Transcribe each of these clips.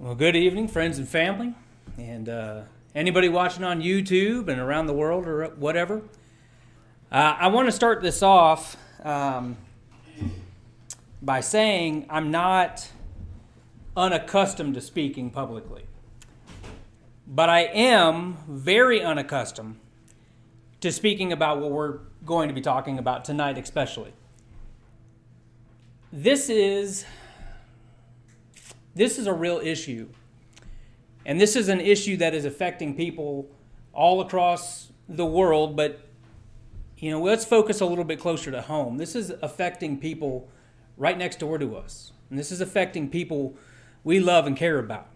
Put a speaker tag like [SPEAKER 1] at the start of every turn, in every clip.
[SPEAKER 1] Well, good evening, friends and family, and anybody watching on YouTube and around the world or whatever. I want to start this off by saying I'm not unaccustomed to speaking publicly, but I am very unaccustomed to speaking about what we're going to be talking about tonight, especially. This is a real issue. And this is an issue that is affecting people all across the world, but let's focus a little bit closer to home. This is affecting people right next door to us. And this is affecting people we love and care about.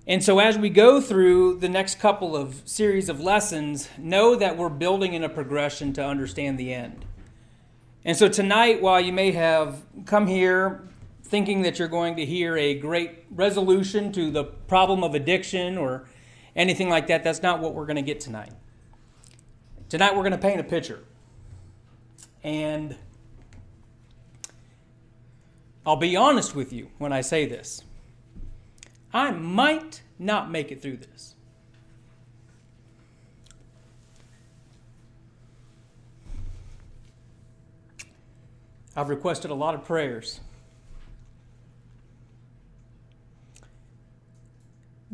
[SPEAKER 1] And so as we go through the next couple of series of lessons, know that we're building in a progression to understand the end. And so tonight, while you may have come here thinking that you're going to hear a great resolution to the problem of addiction or anything like that, that's not what we're going to get tonight. Tonight we're going to paint a picture. And I'll be honest with you when I say this. I might not make it through this. I've requested a lot of prayers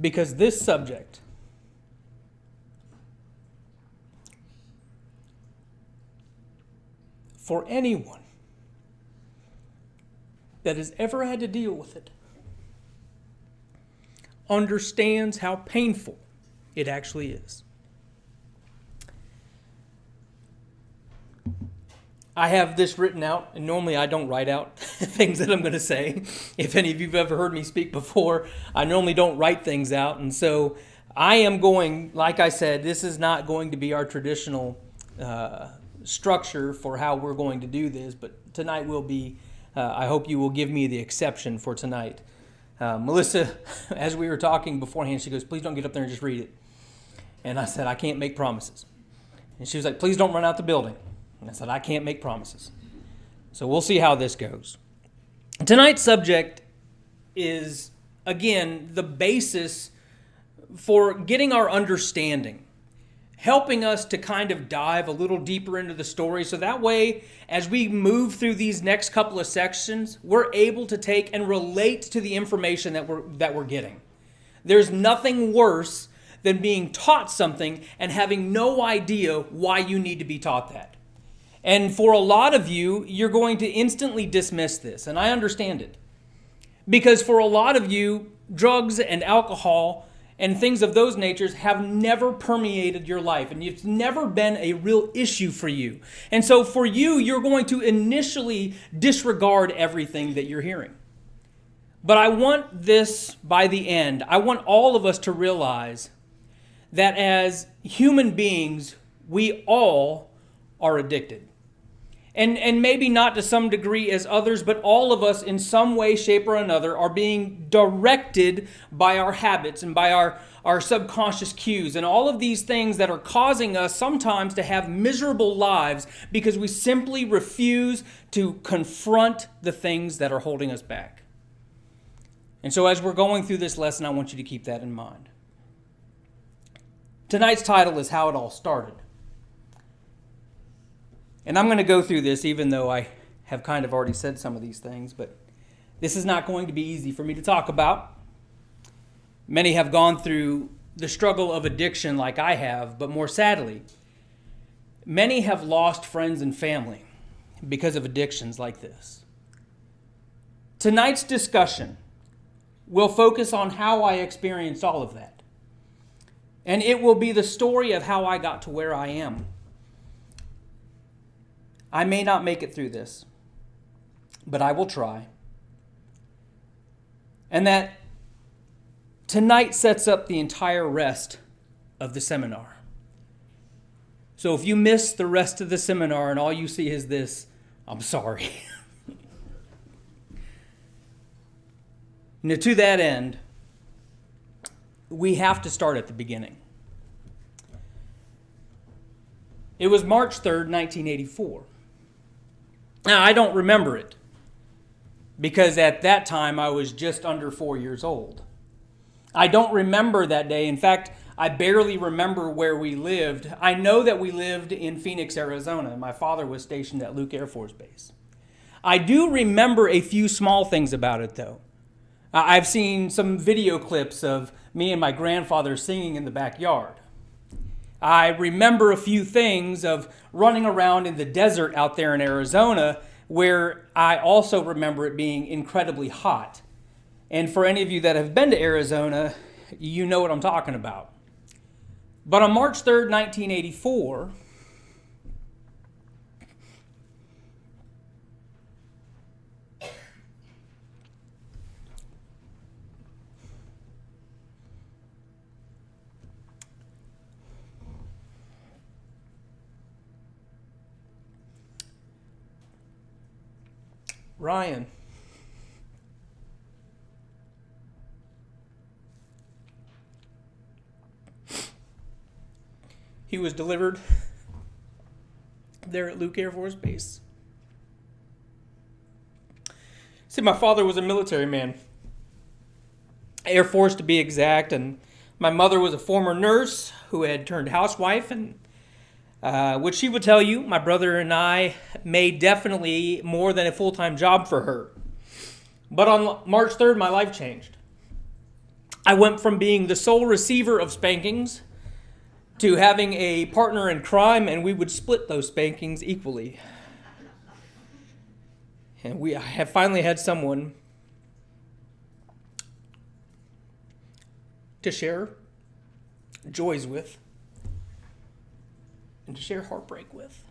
[SPEAKER 1] because this subject for anyone that has ever had to deal with it understands how painful it actually is. I have this written out, and normally I don't write out things that I'm going to say. If any of you have ever heard me speak before, I normally don't write things out. And so I am going, like I said, this is not going to be our traditional structure for how we're going to do this, but tonight will be, I hope you will give me the exception for tonight. Melissa, as we were talking beforehand, she goes, please don't get up there and just read it. And I said, I can't make promises. And she was like, please don't run out the building. And I said, I can't make promises. So we'll see how this goes. Tonight's subject is, again, the basis for getting our understanding, helping us to kind of dive a little deeper into the story. So that way, as we move through these next couple of sections, we're able to take and relate to the information that we're getting. There's nothing worse than being taught something and having no idea why you need to be taught that. And for a lot of you, you're going to instantly dismiss this, and I understand it. Because for a lot of you, drugs and alcohol and things of those natures have never permeated your life, and it's never been a real issue for you. And so for you, you're going to initially disregard everything that you're hearing. But I want this, by the end, I want all of us to realize that as human beings, we all are addicted. And maybe not to some degree as others, but all of us in some way, shape, or another are being directed by our habits and by our subconscious cues and all of these things that are causing us sometimes to have miserable lives because we simply refuse to confront the things that are holding us back. And so as we're going through this lesson, I want you to keep that in mind. Tonight's title is How It All Started. And I'm going to go through this even though I have kind of already said some of these things, but this is not going to be easy for me to talk about. Many have gone through the struggle of addiction like I have, but more sadly, many have lost friends and family because of addictions like this. Tonight's discussion will focus on how I experienced all of that. And it will be the story of how I got to where I am. I may not make it through this, but I will try. And that tonight sets up the entire rest of the seminar. So if you miss the rest of the seminar and all you see is this, I'm sorry. Now, to that end, we have to start at the beginning. It was March 3rd, 1984. Now, I don't remember it because at that time I was just under 4 years old. I don't remember that day. In fact, I barely remember where we lived. I know that we lived in Phoenix, Arizona. My father was stationed at Luke Air Force Base. I do remember a few small things about it, though. I've seen some video clips of me and my grandfather singing in the backyard. I remember a few things of running around in the desert out there in Arizona, where I also remember it being incredibly hot. And for any of you that have been to Arizona, you know what I'm talking about. But on March 3rd, 1984, Ryan, he was delivered there at Luke Air Force Base. See, my father was a military man, Air Force to be exact, and my mother was a former nurse who had turned housewife, and which she would tell you, my brother and I made definitely more than a full-time job for her. But on March 3rd, my life changed. I went from being the sole receiver of spankings to having a partner in crime, and we would split those spankings equally. And I have finally had someone to share joys with and to share heartbreak with.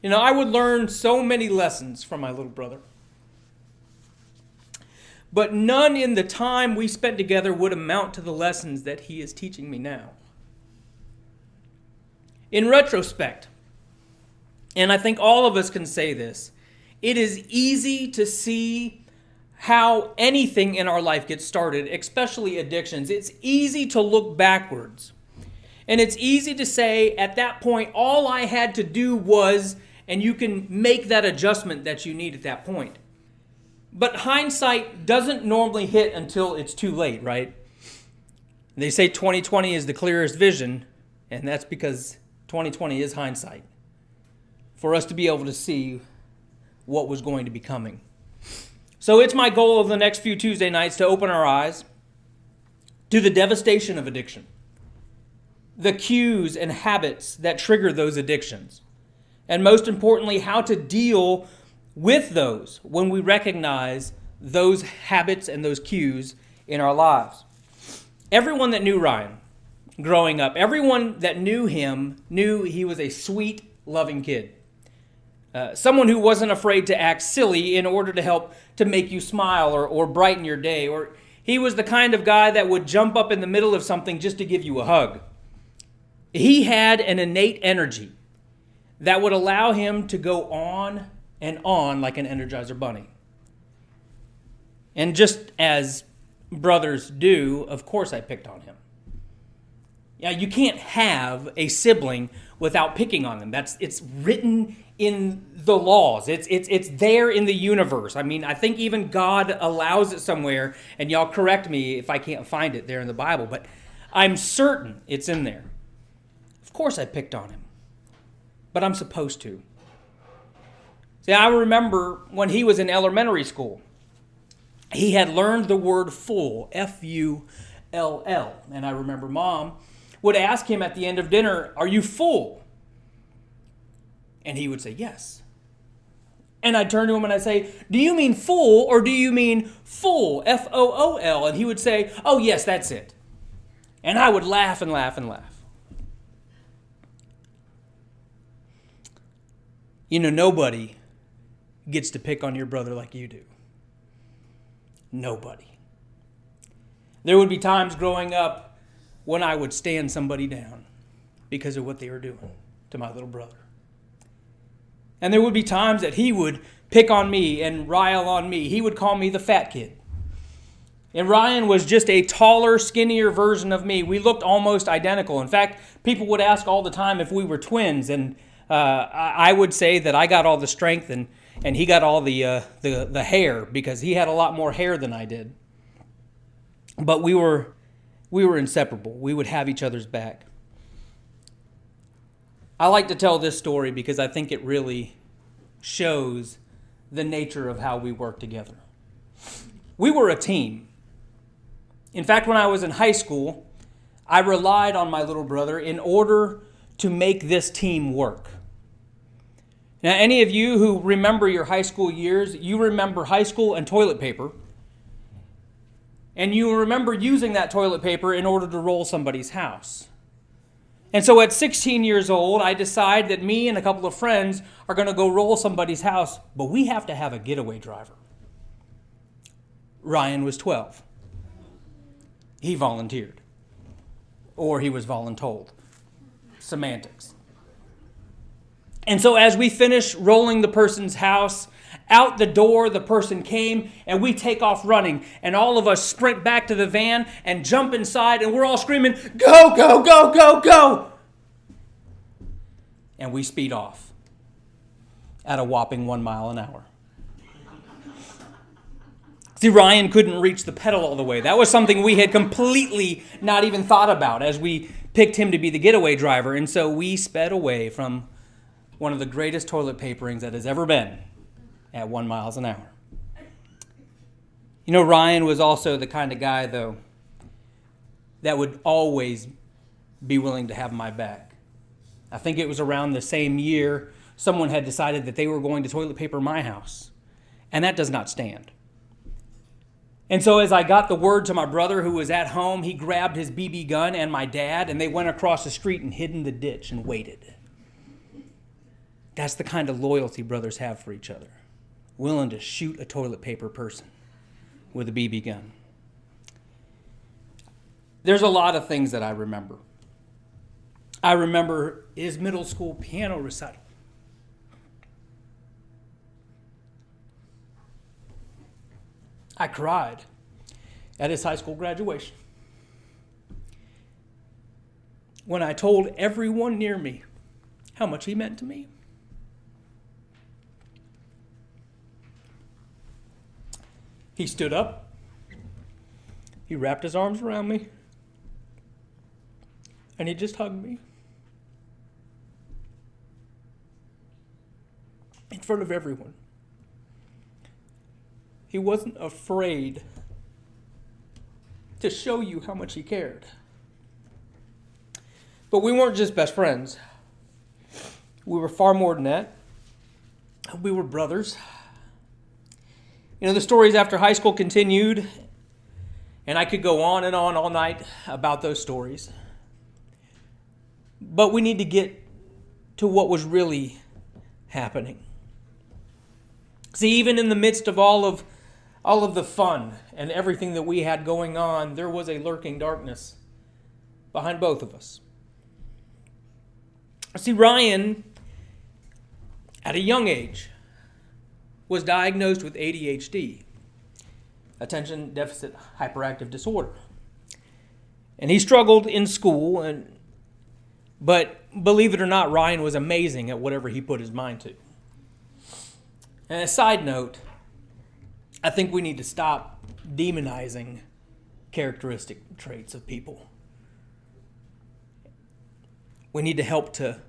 [SPEAKER 1] You know, I would learn so many lessons from my little brother. But none in the time we spent together would amount to the lessons that he is teaching me now. In retrospect, and I think all of us can say this, it is easy to see how anything in our life gets started, especially addictions. It's easy to look backwards. And it's easy to say, at that point, all I had to do was, and you can make that adjustment that you need at that point. But hindsight doesn't normally hit until it's too late, right? They say 20/20 is the clearest vision, and that's because 20/20 is hindsight. For us to be able to see what was going to be coming. So it's my goal of the next few Tuesday nights to open our eyes to the devastation of addiction, the cues and habits that trigger those addictions, and most importantly, how to deal with those when we recognize those habits and those cues in our lives. Everyone that knew Ryan growing up, everyone that knew him knew he was a sweet, loving kid. Someone who wasn't afraid to act silly in order to help to make you smile or brighten your day. Or he was the kind of guy that would jump up in the middle of something just to give you a hug. He had an innate energy that would allow him to go on and on like an Energizer bunny. And just as brothers do, of course I picked on him. Yeah, you can't have a sibling without picking on them. It's written in the laws. It's there in the universe. I mean, I think even God allows it somewhere, and y'all correct me if I can't find it there in the Bible, but I'm certain it's in there. Of course I picked on him, but I'm supposed to. See, I remember when he was in elementary school, he had learned the word full, F-U-L-L. And I remember Mom would ask him at the end of dinner, "Are you full?" And he would say, "Yes." And I'd turn to him and I'd say, "Do you mean full or do you mean full, F-O-O-L?" And he would say, "Oh, yes, that's it." And I would laugh and laugh and laugh. You know, nobody gets to pick on your brother like you do. Nobody. There would be times growing up when I would stand somebody down because of what they were doing to my little brother. And there would be times that he would pick on me and rile on me. He would call me the fat kid. And Ryan was just a taller, skinnier version of me. We looked almost identical. In fact, people would ask all the time if we were twins, and I would say that I got all the strength and he got all the hair because he had a lot more hair than I did. But we were inseparable. We would have each other's back. I like to tell this story because I think it really shows the nature of how we work together. We were a team. In fact, when I was in high school, I relied on my little brother in order to make this team work. Now, any of you who remember your high school years, you remember high school and toilet paper. And you remember using that toilet paper in order to roll somebody's house. And so at 16 years old, I decide that me and a couple of friends are going to go roll somebody's house, but we have to have a getaway driver. Ryan was 12. He volunteered. Or he was voluntold. Semantics. And so as we finish rolling the person's house, out the door the person came, and we take off running. And all of us sprint back to the van and jump inside, and we're all screaming, "Go, go, go, go, go!" And we speed off at a whopping 1 mile an hour. See, Ryan couldn't reach the pedal all the way. That was something we had completely not even thought about as we picked him to be the getaway driver. And so we sped away from one of the greatest toilet paperings that has ever been at 1 mile an hour. You know, Ryan was also the kind of guy, though, that would always be willing to have my back. I think it was around the same year someone had decided that they were going to toilet paper my house. And that does not stand. And so as I got the word to my brother who was at home, he grabbed his BB gun and my dad, and they went across the street and hid in the ditch and waited. That's the kind of loyalty brothers have for each other. Willing to shoot a toilet paper person with a BB gun. There's a lot of things that I remember. I remember his middle school piano recital. I cried at his high school graduation when I told everyone near me how much he meant to me. He stood up. He wrapped his arms around me. And he just hugged me. In front of everyone. He wasn't afraid to show you how much he cared. But we weren't just best friends. We were far more than that. We were brothers. You know, the stories after high school continued, and I could go on and on all night about those stories. But we need to get to what was really happening. See, even in the midst of all of the fun and everything that we had going on, there was a lurking darkness behind both of us. See, Ryan, at a young age, was diagnosed with ADHD, attention deficit hyperactive disorder. And he struggled in school, but believe it or not, Ryan was amazing at whatever he put his mind to. And a side note, I think we need to stop demonizing characteristic traits of people. We need to help to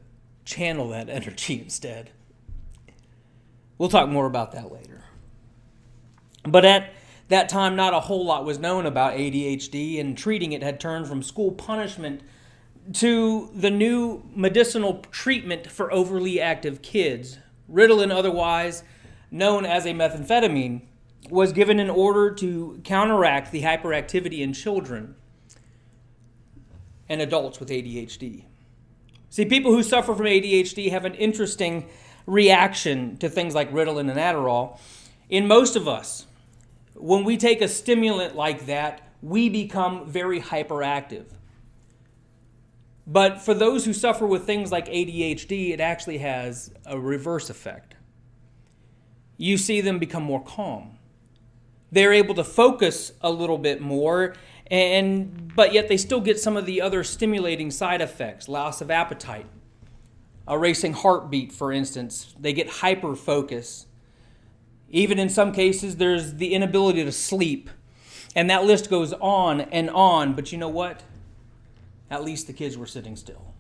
[SPEAKER 1] channel that energy instead. We'll talk more about that later. But at that time, not a whole lot was known about ADHD, and treating it had turned from school punishment to the new medicinal treatment for overly active kids. Ritalin, otherwise known as a methamphetamine, was given in order to counteract the hyperactivity in children and adults with ADHD. See, people who suffer from ADHD have an interesting reaction to things like Ritalin and Adderall. In most of us, when we take a stimulant like that, we become very hyperactive. But for those who suffer with things like ADHD, it actually has a reverse effect. You see them become more calm. They're able to focus a little bit more, but yet they still get some of the other stimulating side effects, loss of appetite, a racing heartbeat, for instance. They get hyper-focus. Even in some cases, there's the inability to sleep. And that list goes on, but you know what? At least the kids were sitting still.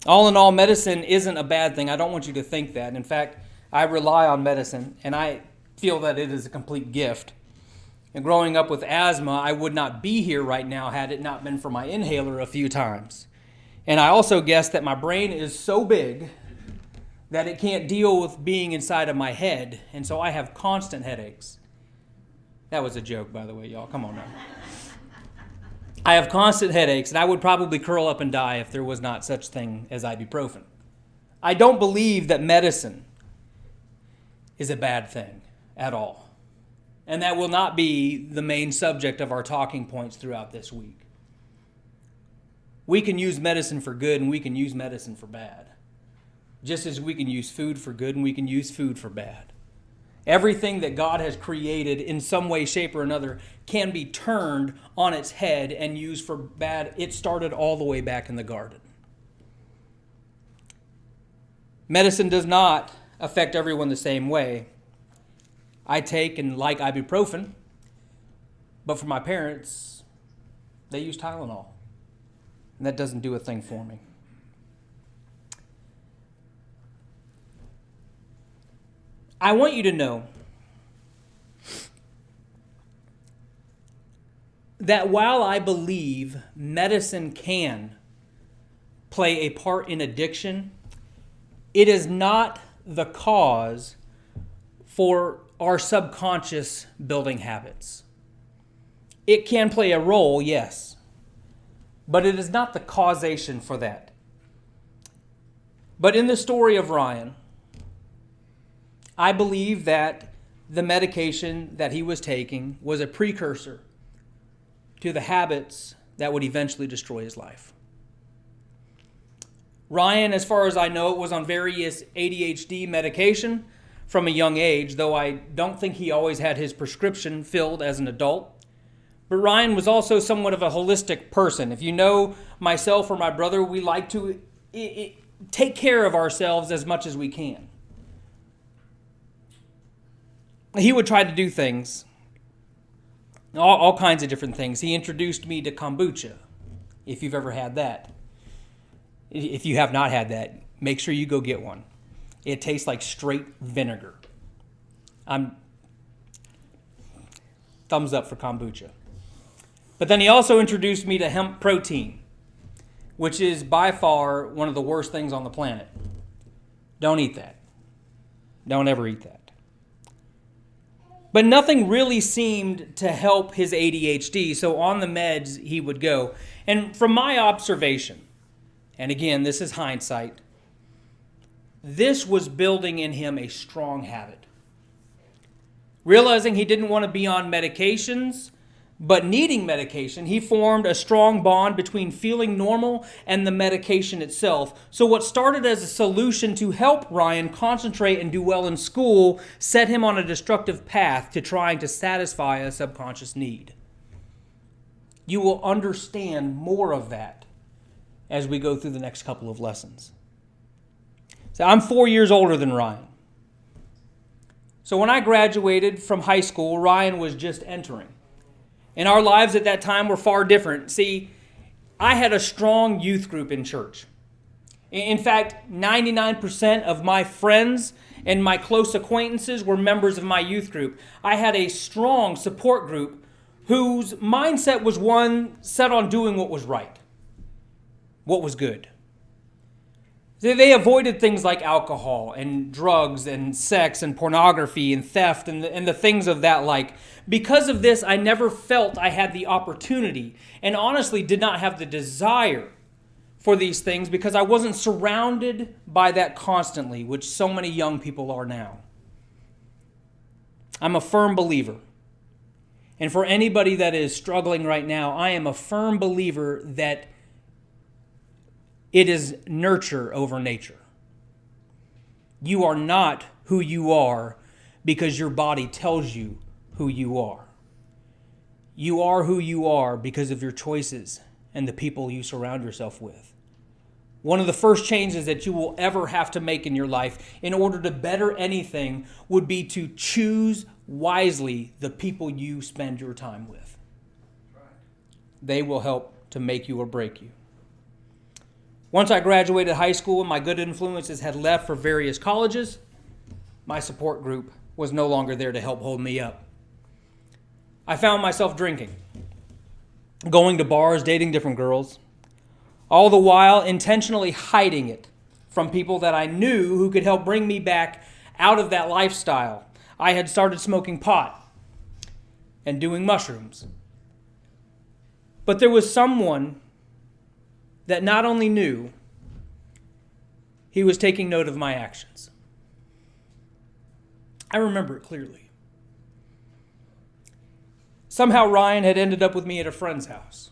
[SPEAKER 1] All in all, medicine isn't a bad thing. I don't want you to think that. In fact, I rely on medicine, and I feel that it is a complete gift. And growing up with asthma, I would not be here right now had it not been for my inhaler a few times. And I also guess that my brain is so big that it can't deal with being inside of my head, and so I have constant headaches. That was a joke, by the way, y'all. Come on now. I have constant headaches, and I would probably curl up and die if there was not such thing as ibuprofen. I don't believe that medicine is a bad thing at all. And that will not be the main subject of our talking points throughout this week. We can use medicine for good and we can use medicine for bad. Just as we can use food for good and we can use food for bad. Everything that God has created in some way, shape, or another can be turned on its head and used for bad. It started all the way back in the garden. Medicine does not affect everyone the same way. I take and like ibuprofen, but for my parents, they use Tylenol, and that doesn't do a thing for me. I want you to know that while I believe medicine can play a part in addiction, it is not the cause for our subconscious building habits. It can play a role, yes, but it is not the causation for that. But in the story of Ryan, I believe that the medication that he was taking was a precursor to the habits that would eventually destroy his life. Ryan, as far as I know, was on various ADHD medication from a young age, though I don't think he always had his prescription filled as an adult. But Ryan was also somewhat of a holistic person. If you know myself or my brother, we like to take care of ourselves as much as we can. He would try to do things, all kinds of different things. He introduced me to kombucha, if you've ever had that. If you have not had that, make sure you go get one. It tastes like straight vinegar. Thumbs up for kombucha. But then he also introduced me to hemp protein, which is by far one of the worst things on the planet. Don't eat that. Don't ever eat that. But nothing really seemed to help his ADHD, so on the meds he would go. And from my observation, and again, this is hindsight, this was building in him a strong habit. Realizing he didn't want to be on medications, but needing medication, he formed a strong bond between feeling normal and the medication itself. So what started as a solution to help Ryan concentrate and do well in school set him on a destructive path to trying to satisfy a subconscious need. You will understand more of that as we go through the next couple of lessons. So I'm 4 years older than Ryan. So when I graduated from high school, Ryan was just entering. And our lives at that time were far different. See, I had a strong youth group in church. In fact, 99% of my friends and my close acquaintances were members of my youth group. I had a strong support group whose mindset was one set on doing what was right, what was good. They avoided things like alcohol and drugs and sex and pornography and theft and the things of that like. Because of this, I never felt I had the opportunity and honestly did not have the desire for these things because I wasn't surrounded by that constantly, which so many young people are now. I'm a firm believer. And for anybody that is struggling right now, I am a firm believer that it is nurture over nature. You are not who you are because your body tells you who you are. You are who you are because of your choices and the people you surround yourself with. One of the first changes that you will ever have to make in your life in order to better anything would be to choose wisely the people you spend your time with. They will help to make you or break you. Once I graduated high school and my good influences had left for various colleges, my support group was no longer there to help hold me up. I found myself drinking, going to bars, dating different girls, all the while intentionally hiding it from people that I knew who could help bring me back out of that lifestyle. I had started smoking pot and doing mushrooms. But there was someone that not only knew, he was taking note of my actions. I remember it clearly. Somehow Ryan had ended up with me at a friend's house.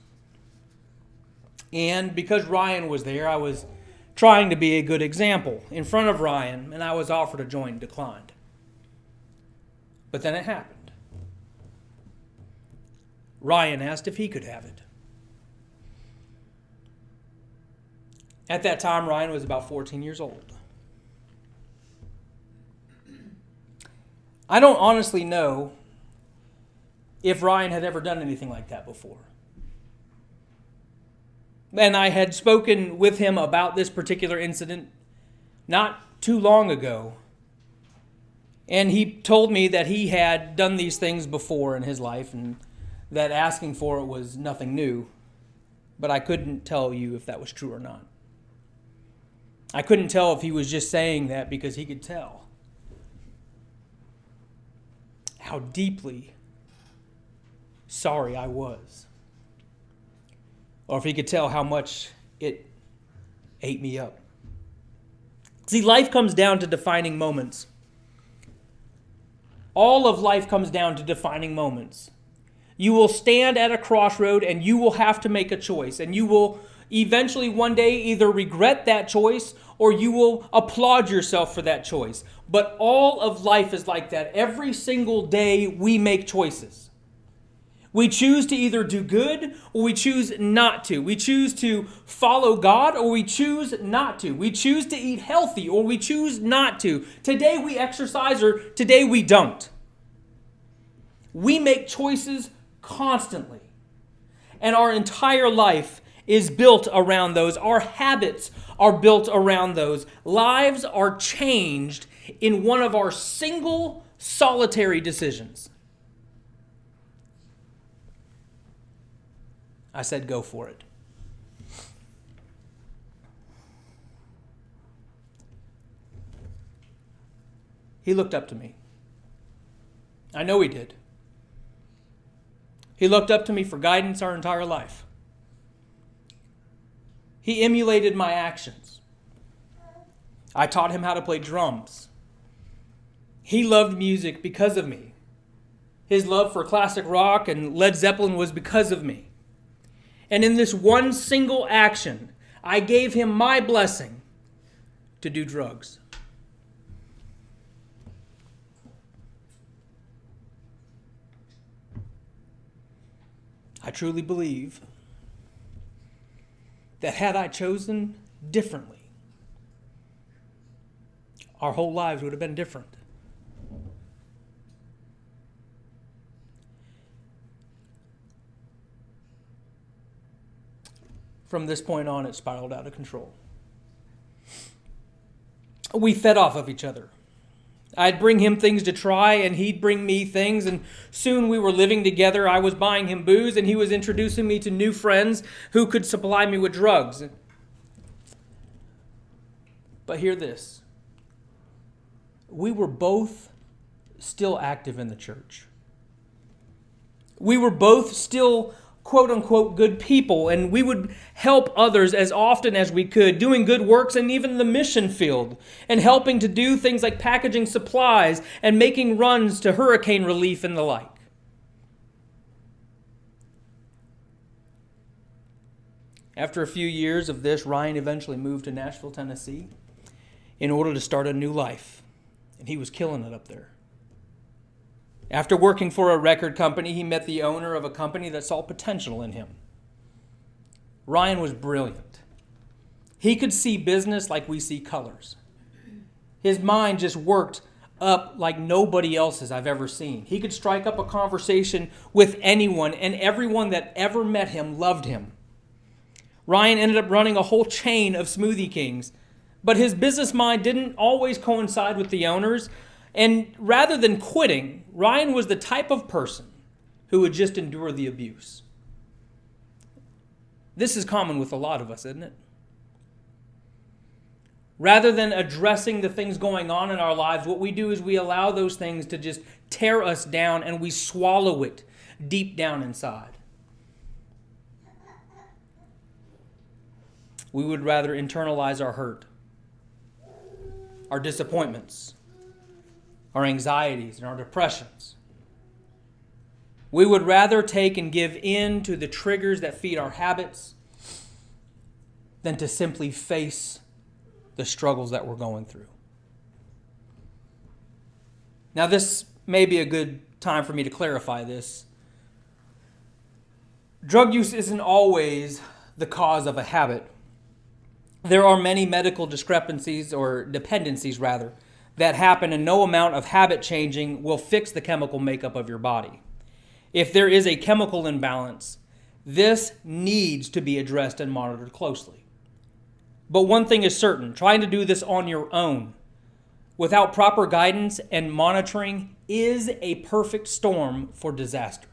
[SPEAKER 1] And because Ryan was there, I was trying to be a good example in front of Ryan, and I was offered a joint and declined. But then it happened. Ryan asked if he could have it. At that time, Ryan was about 14 years old. I don't honestly know if Ryan had ever done anything like that before. And I had spoken with him about this particular incident not too long ago. And he told me that he had done these things before in his life and that asking for it was nothing new. But I couldn't tell you if that was true or not. I couldn't tell if he was just saying that because he could tell how deeply sorry I was. Or if he could tell how much it ate me up. See, life comes down to defining moments. All of life comes down to defining moments. You will stand at a crossroad and you will have to make a choice. And you will eventually one day either regret that choice or you will applaud yourself for that choice. But all of life is like that. Every single day we make choices. We choose to either do good or we choose not to. We choose to follow God or we choose not to. We choose to eat healthy or we choose not to. Today we exercise or today we don't. We make choices constantly. And our entire life is built around those. Our habits are built around those. Lives are changed in one of our single solitary decisions. I said, go for it. He looked up to me. I know he did. He looked up to me for guidance our entire life. He emulated my actions. I taught him how to play drums. He loved music because of me. His love for classic rock and Led Zeppelin was because of me. And in this one single action, I gave him my blessing to do drugs. I truly believe that had I chosen differently, our whole lives would have been different. From this point on, it spiraled out of control. We fed off of each other. I'd bring him things to try, and he'd bring me things, and soon we were living together. I was buying him booze, and he was introducing me to new friends who could supply me with drugs. But hear this. We were both still active in the church. We were both still quote-unquote good people, and we would help others as often as we could, doing good works in even the mission field, and helping to do things like packaging supplies and making runs to hurricane relief and the like. After a few years of this, Ryan eventually moved to Nashville, Tennessee, in order to start a new life, and he was killing it up there. After working for a record company, he met the owner of a company that saw potential in him. Ryan was brilliant. He could see business like we see colors. His mind just worked up like nobody else's I've ever seen. He could strike up a conversation with anyone, and everyone that ever met him loved him. Ryan ended up running a whole chain of Smoothie Kings, but his business mind didn't always coincide with the owners, and rather than quitting, Ryan was the type of person who would just endure the abuse. This is common with a lot of us, isn't it? Rather than addressing the things going on in our lives, what we do is we allow those things to just tear us down, and we swallow it deep down inside. We would rather internalize our hurt, our disappointments, our anxieties, and our depressions. We would rather take and give in to the triggers that feed our habits than to simply face the struggles that we're going through. Now, this may be a good time for me to clarify this. Drug use isn't always the cause of a habit. There are many medical discrepancies, or dependencies rather, that happen, and no amount of habit changing will fix the chemical makeup of your body. If there is a chemical imbalance, this needs to be addressed and monitored closely. But one thing is certain, trying to do this on your own without proper guidance and monitoring is a perfect storm for disaster.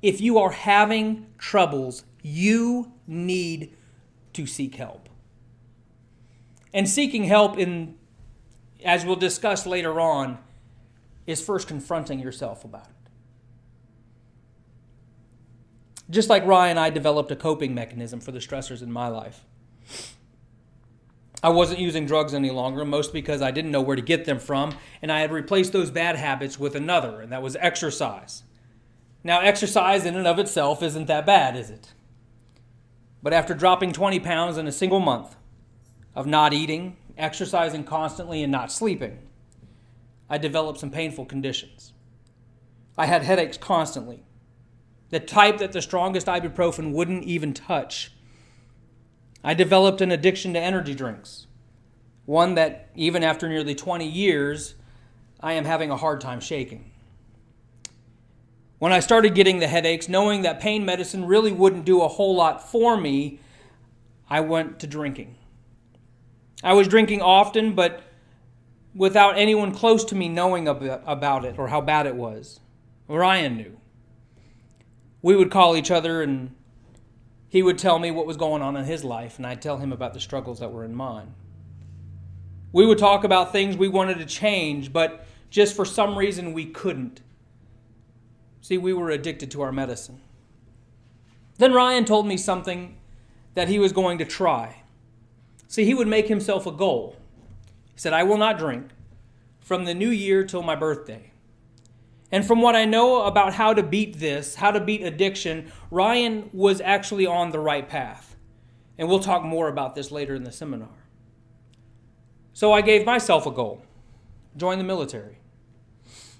[SPEAKER 1] If you are having troubles, you need to seek help. And seeking help, as we'll discuss later on, is first confronting yourself about it. Just like Ryan, I developed a coping mechanism for the stressors in my life. I wasn't using drugs any longer, mostly because I didn't know where to get them from, and I had replaced those bad habits with another, and that was exercise. Now, exercise in and of itself isn't that bad, is it? But after dropping 20 pounds in a single month of not eating, exercising constantly, and not sleeping, I developed some painful conditions. I had headaches constantly, the type that the strongest ibuprofen wouldn't even touch. I developed an addiction to energy drinks, one that even after nearly 20 years, I am having a hard time shaking. When I started getting the headaches, knowing that pain medicine really wouldn't do a whole lot for me, I went to drinking. I was drinking often, but without anyone close to me knowing about it or how bad it was. Ryan knew. We would call each other, and he would tell me what was going on in his life, and I'd tell him about the struggles that were in mine. We would talk about things we wanted to change, but just for some reason we couldn't. See, we were addicted to our medicine. Then Ryan told me something that he was going to try. See, he would make himself a goal. He said, I will not drink from the new year till my birthday. And from what I know about how to beat this, how to beat addiction, Ryan was actually on the right path. And we'll talk more about this later in the seminar. So I gave myself a goal, join the military.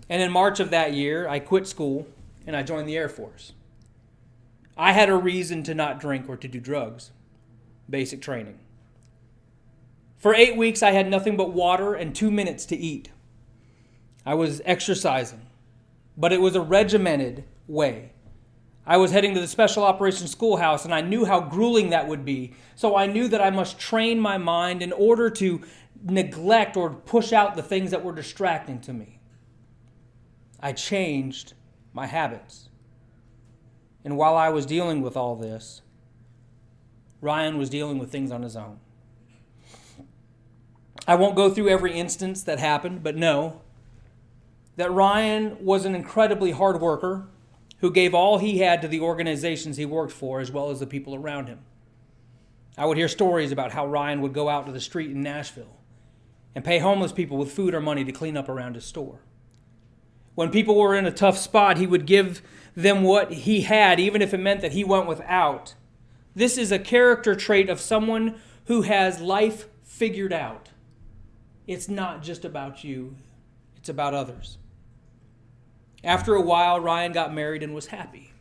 [SPEAKER 1] And in March of that year, I quit school and I joined the Air Force. I had a reason to not drink or to do drugs, basic training. For 8 weeks, I had nothing but water and 2 minutes to eat. I was exercising, but it was a regimented way. I was heading to the Special Operations Schoolhouse, and I knew how grueling that would be. So I knew that I must train my mind in order to neglect or push out the things that were distracting to me. I changed my habits. And while I was dealing with all this, Ryan was dealing with things on his own. I won't go through every instance that happened, but know that Ryan was an incredibly hard worker who gave all he had to the organizations he worked for as well as the people around him. I would hear stories about how Ryan would go out to the street in Nashville and pay homeless people with food or money to clean up around his store. When people were in a tough spot, he would give them what he had, even if it meant that he went without. This is a character trait of someone who has life figured out. It's not just about you, it's about others. After a while, Ryan got married and was happy.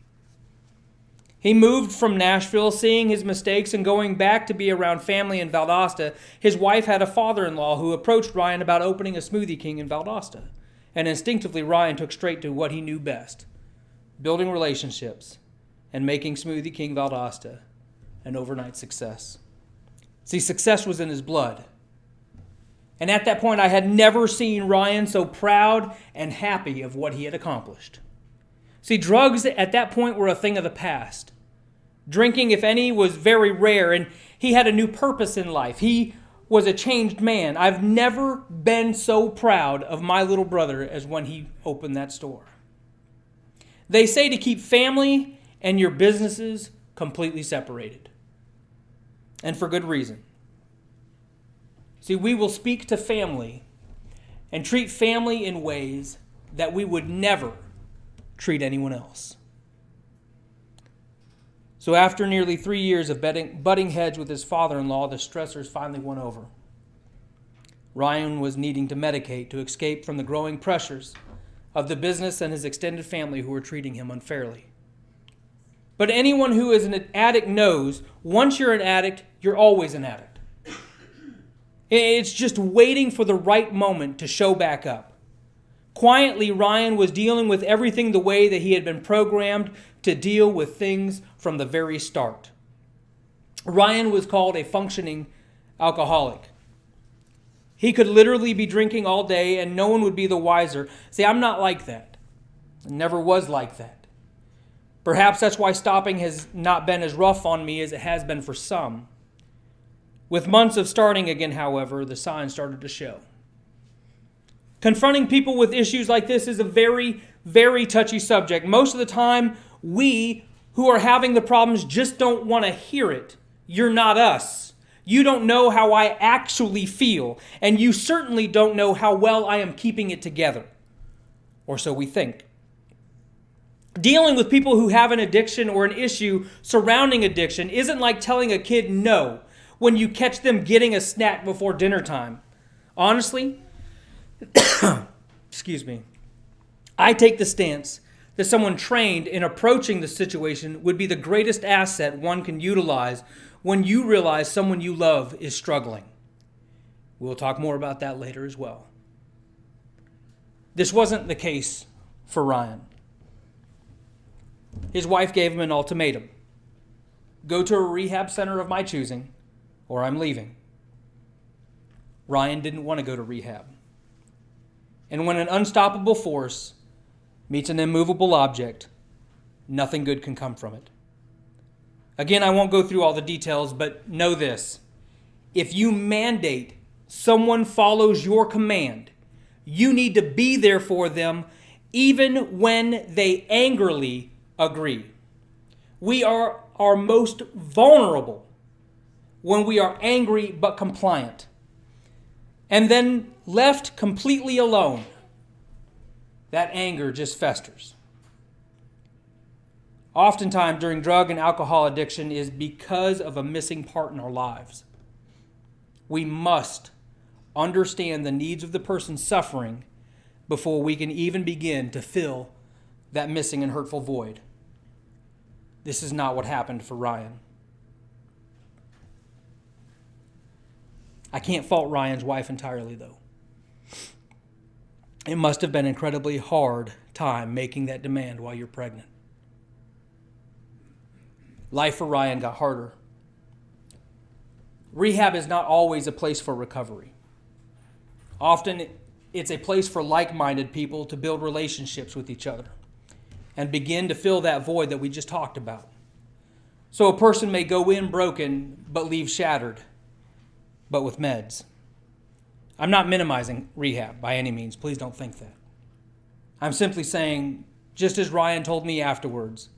[SPEAKER 1] He moved from Nashville, seeing his mistakes and going back to be around family in Valdosta. His wife had a father-in-law who approached Ryan about opening a Smoothie King in Valdosta. And instinctively, Ryan took straight to what he knew best: building relationships and making Smoothie King Valdosta an overnight success. See, success was in his blood. And at that point, I had never seen Ryan so proud and happy of what he had accomplished. See, drugs at that point were a thing of the past. Drinking, if any, was very rare, and he had a new purpose in life. He was a changed man. I've never been so proud of my little brother as when he opened that store. They say to keep family and your businesses completely separated. And for good reason. See, we will speak to family and treat family in ways that we would never treat anyone else. So after nearly 3 years of butting heads with his father-in-law, the stressors finally won over. Ryan was needing to medicate to escape from the growing pressures of the business and his extended family who were treating him unfairly. But anyone who is an addict knows once you're an addict, you're always an addict. It's just waiting for the right moment to show back up. Quietly, Ryan was dealing with everything the way that he had been programmed to deal with things from the very start. Ryan was called a functioning alcoholic. He could literally be drinking all day and no one would be the wiser. See, I'm not like that. I never was like that. Perhaps that's why stopping has not been as rough on me as it has been for some. With months of starting again, however, the signs started to show. Confronting people with issues like this is a very, very touchy subject. Most of the time, we who are having the problems just don't want to hear it. You're not us. You don't know how I actually feel, and you certainly don't know how well I am keeping it together. Or so we think. Dealing with people who have an addiction or an issue surrounding addiction isn't like telling a kid no when you catch them getting a snack before dinner time. Honestly, excuse me, I take the stance that someone trained in approaching the situation would be the greatest asset one can utilize when you realize someone you love is struggling. We'll talk more about that later as well. This wasn't the case for Ryan. His wife gave him an ultimatum. Go to a rehab center of my choosing, or I'm leaving. Ryan didn't want to go to rehab. And when an unstoppable force meets an immovable object, nothing good can come from it. Again, I won't go through all the details, but know this. If you mandate someone follows your command, you need to be there for them even when they angrily agree. We are our most vulnerable when we are angry but compliant. And then left completely alone, that anger just festers. Oftentimes during drug and alcohol addiction is because of a missing part in our lives. We must understand the needs of the person suffering before we can even begin to fill that missing and hurtful void. This is not what happened for Ryan. I can't fault Ryan's wife entirely, though. It must have been an incredibly hard time making that demand while you're pregnant. Life for Ryan got harder. Rehab is not always a place for recovery. Often it's a place for like-minded people to build relationships with each other and begin to fill that void that we just talked about. So a person may go in broken but leave shattered, but with meds. I'm not minimizing rehab by any means. Please don't think that. I'm simply saying, just as Ryan told me afterwards,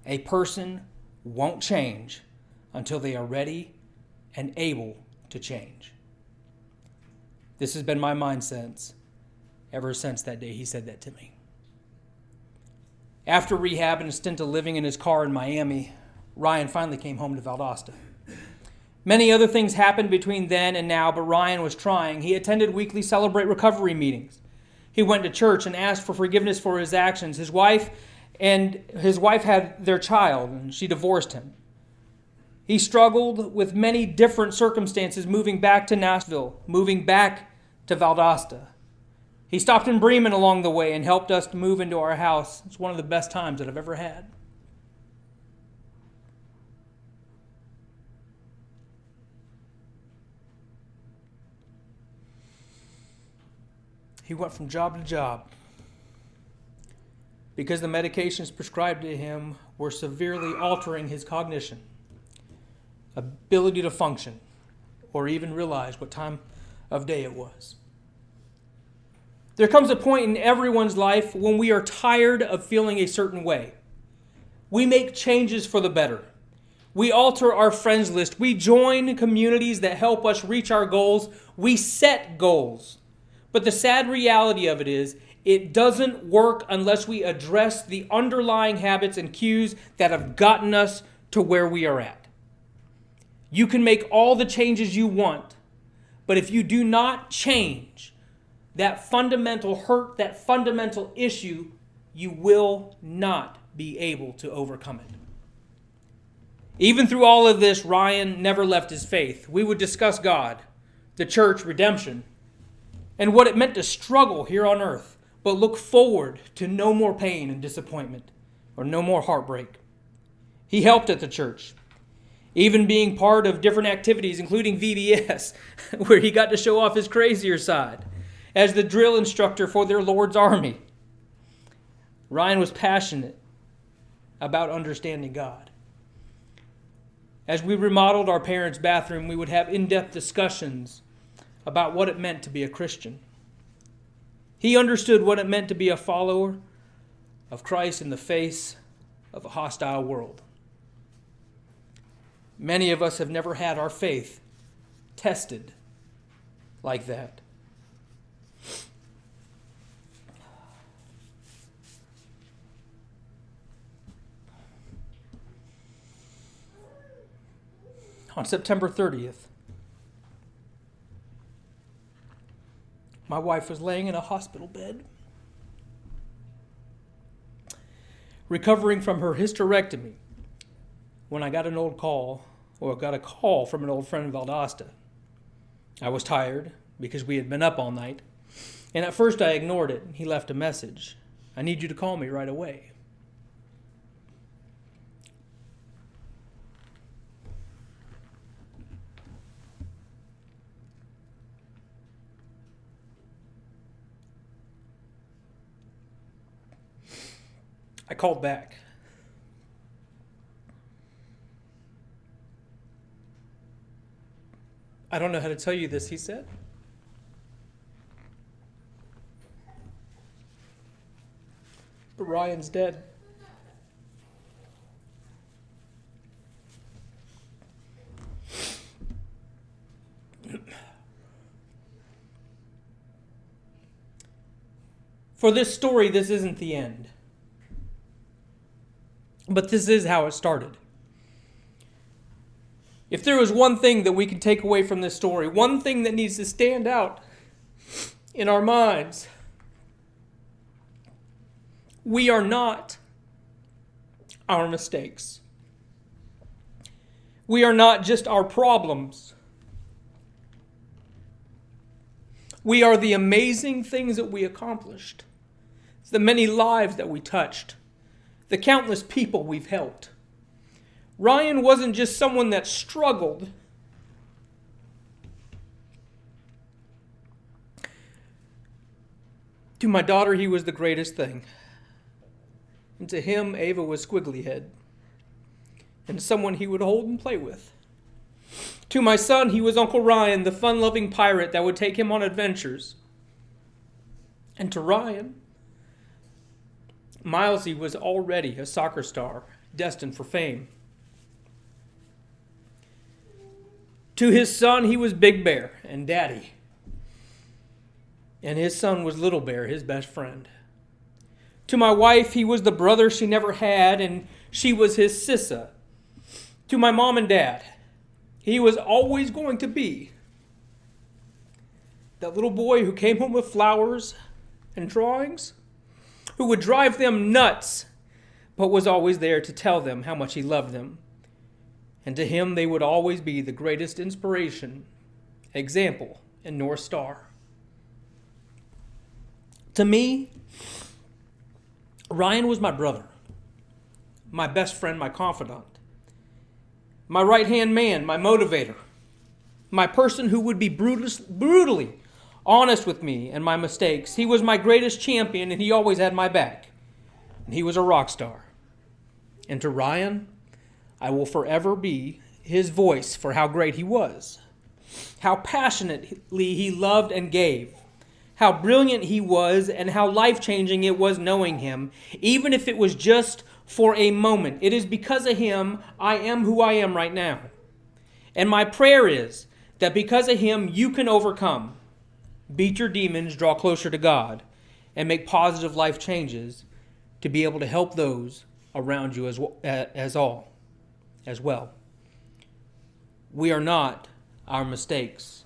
[SPEAKER 1] a person won't change until they are ready and able to change. This has been my mindset ever since that day he said that to me. After rehab and a stint of living in his car in Miami, Ryan finally came home to Valdosta. Many other things happened between then and now, but Ryan was trying. He attended weekly Celebrate Recovery meetings. He went to church and asked for forgiveness for his actions. His wife and his wife had their child, and she divorced him. He struggled with many different circumstances, moving back to Nashville, moving back to Valdosta. He stopped in Bremen along the way and helped us to move into our house. It's one of the best times that I've ever had. He went from job to job because the medications prescribed to him were severely altering his cognition, ability to function, or even realize what time of day it was. There comes a point in everyone's life when we are tired of feeling a certain way. We make changes for the better. We alter our friends list. We join communities that help us reach our goals. We set goals. But the sad reality of it is, it doesn't work unless we address the underlying habits and cues that have gotten us to where we are at. You can make all the changes you want, but if you do not change that fundamental hurt, that fundamental issue, you will not be able to overcome it. Even through all of this, Ryan never left his faith. We would discuss God, the church, redemption, and what it meant to struggle here on earth, but look forward to no more pain and disappointment, or no more heartbreak. He helped at the church, even being part of different activities, including VBS, where he got to show off his crazier side, as the drill instructor for their Lord's army. Ryan was passionate about understanding God. As we remodeled our parents' bathroom, we would have in-depth discussions about what it meant to be a Christian. He understood what it meant to be a follower of Christ in the face of a hostile world. Many of us have never had our faith tested like that. On September 30th, my wife was laying in a hospital bed, recovering from her hysterectomy, when I got a call from an old friend in Valdosta. I was tired because we had been up all night, and at first I ignored it. He left a message. "I need you to call me right away." I called back. "I don't know how to tell you this," he said. "But Ryan's dead." For this story, this isn't the end. But this is how it started. If there was one thing that we can take away from this story, one thing that needs to stand out in our minds, we are not our mistakes. We are not just our problems. We are the amazing things that we accomplished, the many lives that we touched, the countless people we've helped. Ryan wasn't just someone that struggled. To my daughter, he was the greatest thing. And to him, Ava was Squiggly Head, and someone he would hold and play with. To my son, he was Uncle Ryan, the fun-loving pirate that would take him on adventures. And to Ryan, Milesy was already a soccer star, destined for fame. To his son, he was Big Bear and Daddy. And his son was Little Bear, his best friend. To my wife, he was the brother she never had, and she was his sissa. To my mom and dad, he was always going to be that little boy who came home with flowers and drawings, who would drive them nuts but was always there to tell them how much he loved them. And to him they would always be the greatest inspiration, example, and North Star. To me, Ryan was my brother, my best friend, my confidant, my right-hand man, my motivator, my person who would be brutally honest with me and my mistakes. He was my greatest champion, and he always had my back. And he was a rock star. And to Ryan, I will forever be his voice for how great he was, how passionately he loved and gave, how brilliant he was, and how life-changing it was knowing him, even if it was just for a moment. It is because of him I am who I am right now. And my prayer is that because of him you can overcome, beat your demons, draw closer to God, and make positive life changes to be able to help those around you as well. We are not our mistakes.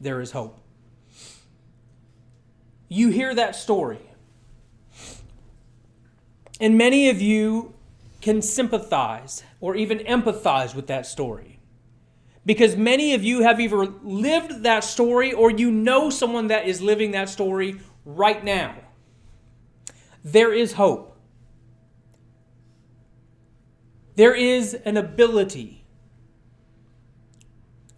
[SPEAKER 1] There is hope. You hear that story, and many of you can sympathize or even empathize with that story. Because many of you have either lived that story or you know someone that is living that story right now. There is hope. There is an ability.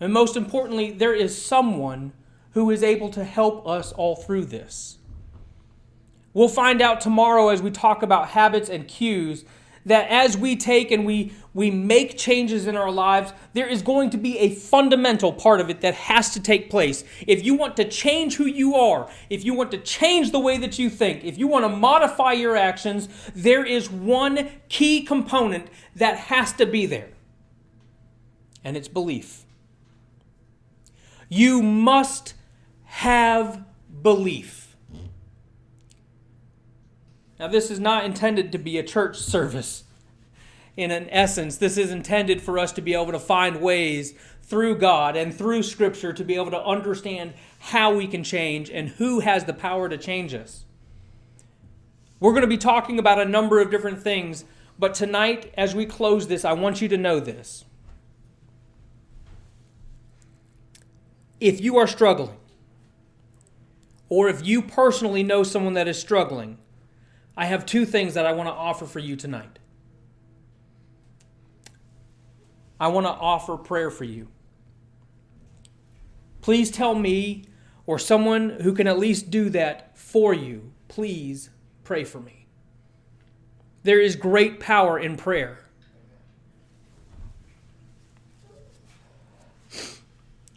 [SPEAKER 1] And most importantly, there is someone who is able to help us all through this. We'll find out tomorrow as we talk about habits and cues that as we take and we make changes in our lives, there is going to be a fundamental part of it that has to take place. If you want to change who you are, if you want to change the way that you think, if you want to modify your actions, there is one key component that has to be there. And it's belief. You must have belief. Now, this is not intended to be a church service. In an essence, this is intended for us to be able to find ways through God and through Scripture to be able to understand how we can change and who has the power to change us. We're going to be talking about a number of different things, but tonight, as we close this, I want you to know this. If you are struggling, or if you personally know someone that is struggling, I have two things that I want to offer for you tonight. I want to offer prayer for you. Please tell me or someone who can at least do that for you, please pray for me. There is great power in prayer.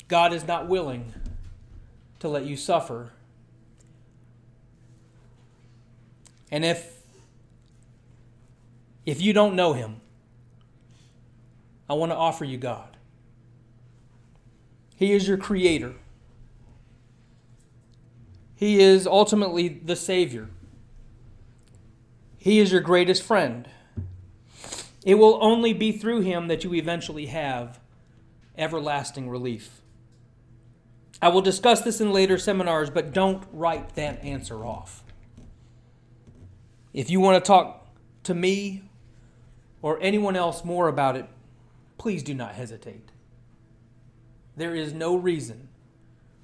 [SPEAKER 1] God is not willing to let you suffer. And if you don't know him, I want to offer you God. He is your creator. He is ultimately the Savior. He is your greatest friend. It will only be through him that you eventually have everlasting relief. I will discuss this in later seminars, but don't write that answer off. If you want to talk to me or anyone else more about it, please do not hesitate. There is no reason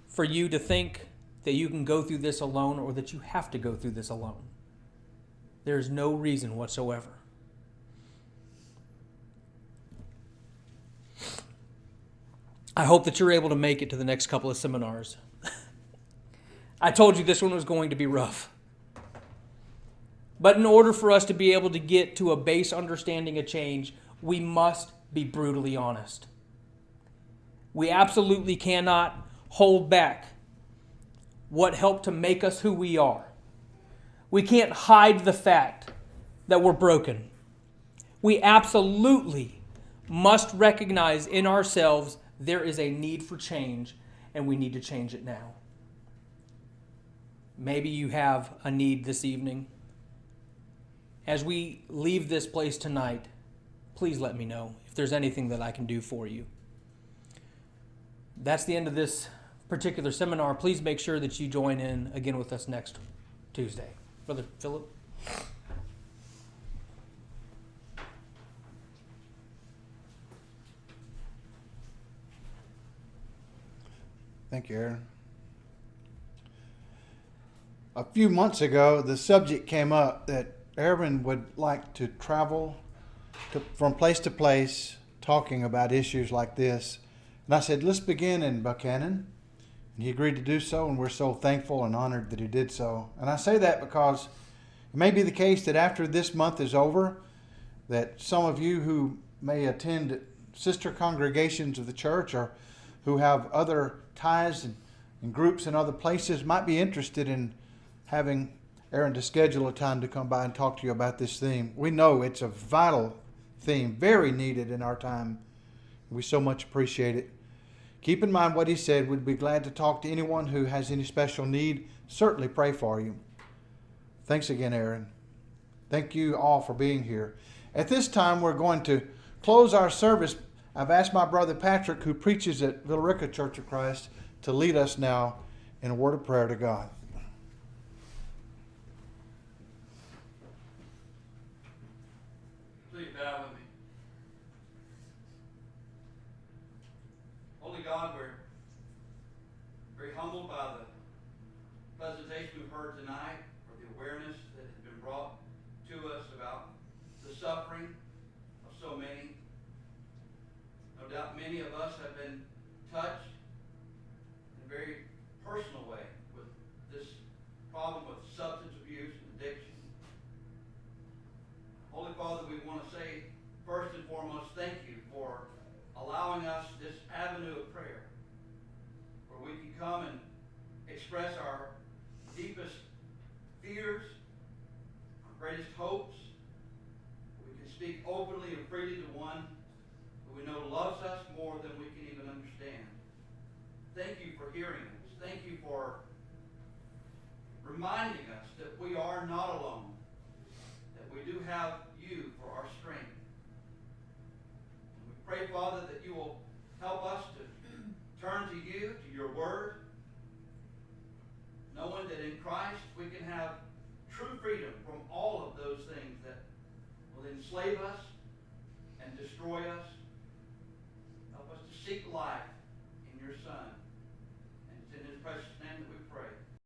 [SPEAKER 1] for you to think that you can go through this alone or that you have to go through this alone. There is no reason whatsoever. I hope that you're able to make it to the next couple of seminars. I told you this one was going to be rough. But in order for us to be able to get to a base understanding of change, we must be brutally honest. We absolutely cannot hold back what helped to make us who we are. We can't hide the fact that we're broken. We absolutely must recognize in ourselves there is a need for change, and we need to change it now. Maybe you have a need this evening. As we leave this place tonight, please let me know if there's anything that I can do for you. That's the end of this particular seminar. Please make sure that you join in again with us next Tuesday. Brother Philip.
[SPEAKER 2] Thank you, Ahren. A few months ago, the subject came up that Ahren would like to travel from place to place talking about issues like this. And I said, let's begin in Buchanan. And he agreed to do so, and we're so thankful and honored that he did so. And I say that because it may be the case that after this month is over, that some of you who may attend sister congregations of the church or who have other ties and groups in other places might be interested in having Ahren to schedule a time to come by and talk to you about this theme. We know it's a vital theme, very needed in our time. We so much appreciate it. Keep in mind what he said. We'd be glad to talk to anyone who has any special need. Certainly pray for you. Thanks again, Ahren. Thank you all for being here. At this time, we're going to close our service. I've asked my brother Patrick, who preaches at Villarica Church of Christ, to lead us now in a word of prayer to God.
[SPEAKER 3] Please bow with me. Holy God, we're very humbled by the presentation we've heard tonight, or the awareness that has been brought to us about the suffering of so many. No doubt many of us have been touched in a very personal way with this problem with substance abuse and addiction. Holy Father, we want to say first and foremost, thank you for allowing us this avenue of prayer where we can come and express our deepest fears, our greatest hopes. We can speak openly and freely to one who we know loves us more than we can even understand. Thank you for hearing us. Thank you for reminding us that we are not alone, that we do have you for our strength. And we pray, Father, that you will help us to turn to you, to your word, knowing that in Christ we can have true freedom from all of those things that will enslave us and destroy us